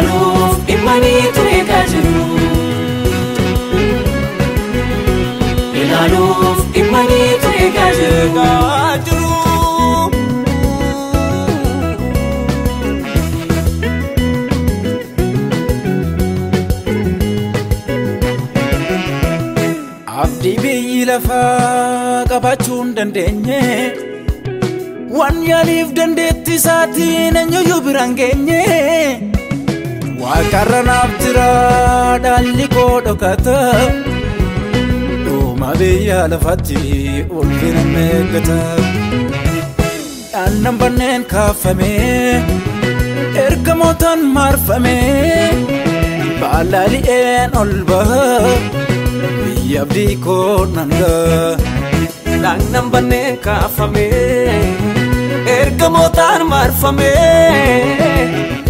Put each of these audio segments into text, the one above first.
ilaaluuf dhimaniitu eegaa jiru. Ilaaluuf dhimaniitu eegaa jiru. Abdii biyyi lafaa qabaachuu hin dandeenye waan yaaliif dandeetti isaatiin eenyuyyuu biraan geenye waaqarra naaf jira dhaalli koo dhokata dhuma biyya lafaatti ulfina meeggata aannan banneen kaafame ergamootaan marfame baalaali'een ol baha abdii koo nanga aannan banneen kaafame ergamootaan marfame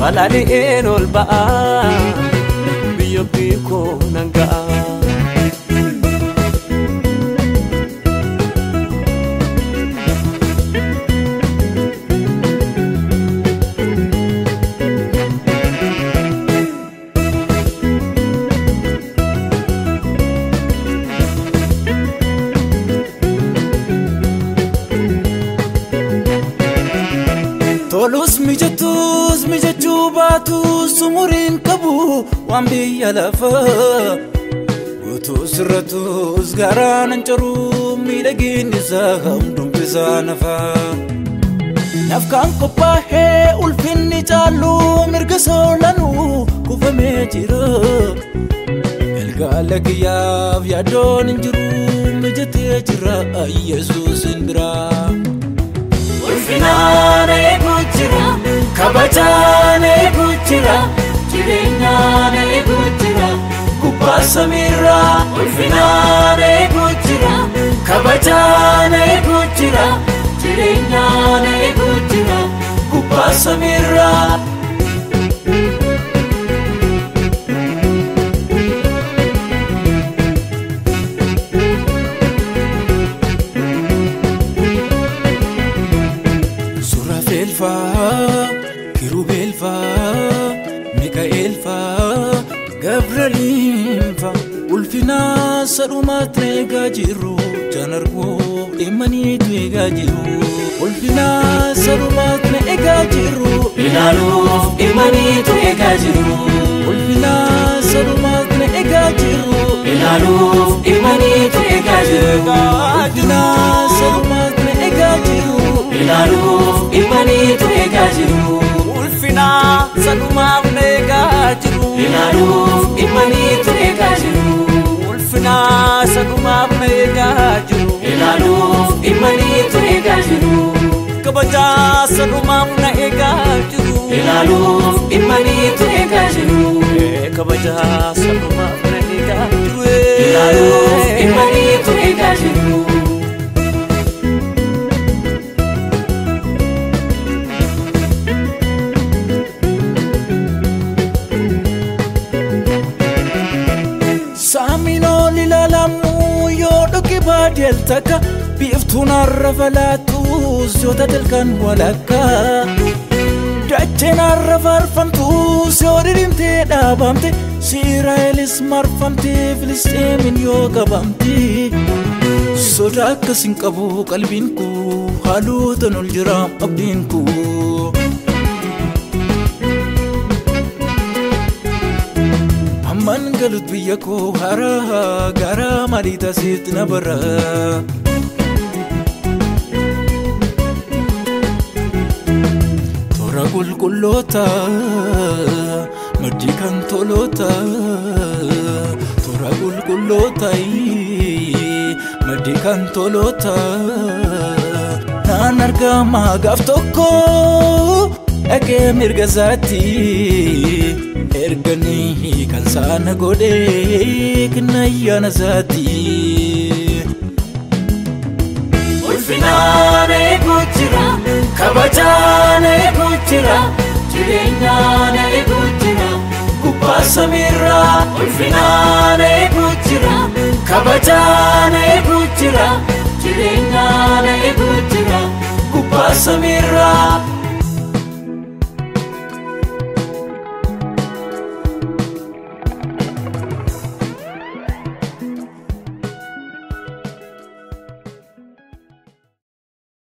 baalaali'een ol ba'a biyya abdii koo nanga. Tolus mijachuu baatus umuriin qabu waan biyya lafaa guutuus irratus garaan hin jiru miidhaginni isaa hundumti isaa nafaa nafkaan qophaa'ee ulfinni caalu mirga soolanuu kufamee jira galgala kiyyaaf yaadoon hin jiru mijatee jira Yesuus hin biraa. Ulfinaan eeguutu jira, kabajaan eeguutu jira, jireenyaan eeguutu jira, gubbaa samiirraa. Ulfinaan eeguutu jira, kabajaan eeguutu jira, jireenyaan eeguutu jira, gubbaa samiirraa. Kiruubeel faa, Mikaa'eel faa, Gabrieliin faa ulfinaa sadhumaatti eegaa jiru jaan arguu dhimaniitu eegaa jiru ulfinaa sadhumaatti eegaa jiru ilaaluuf dhimaniitu eegaa jiru ulfinaa sadhumaatti eegaa jiru ilaaluuf dhimaniitu eegaa jiru ulfinaa sadhumaatti eegaa jiru ilaaluuf dhimaniitu eegaa jiru ulfinaa sadhumaaf eegaa jiru ilaaluuf dhimaniitu eegaa jiru ulfinaa sadhumaaf eegaa jiru ilaaluuf dhimaniitu eegaa jiru kabajaa sadhumaaf eegaa jiru ilaaluuf dhimaniitu eegaa jiru kabajaa sadhumaaf eegaa jiru ilaaluuf dhimaniitu eegaa jiru. Deltaka biiftuun arrafa laatuus yoo taatelkan walakka dacheen arrafa arfamtuus yoo didimtee dhaabamte Israa'elis marfamtee Filisxeemin yoo qabamte sodaa akkasiin qabu qalbiin koo haalootaan ol jira abdiin koo. Amman galut biyya koo haraa garaa maalii taasisetti na bara. Toora qulqulloota maddii kan toloota toora qulqulloota maddii kan toloota naan argama gaaf tokko dhagee mirga isaatti. Erganii kan saana godhee kinayyaana isaati. Ulfinaan eeguutu jira, kabajaan eeguutu jira, jireenyaan eeguutu jira, gubbaa samiirraa. Ulfinaan eeguutu jira, kabajaan eeguutu jira, jireenyaan eeguutu jira, gubbaa samiirraa.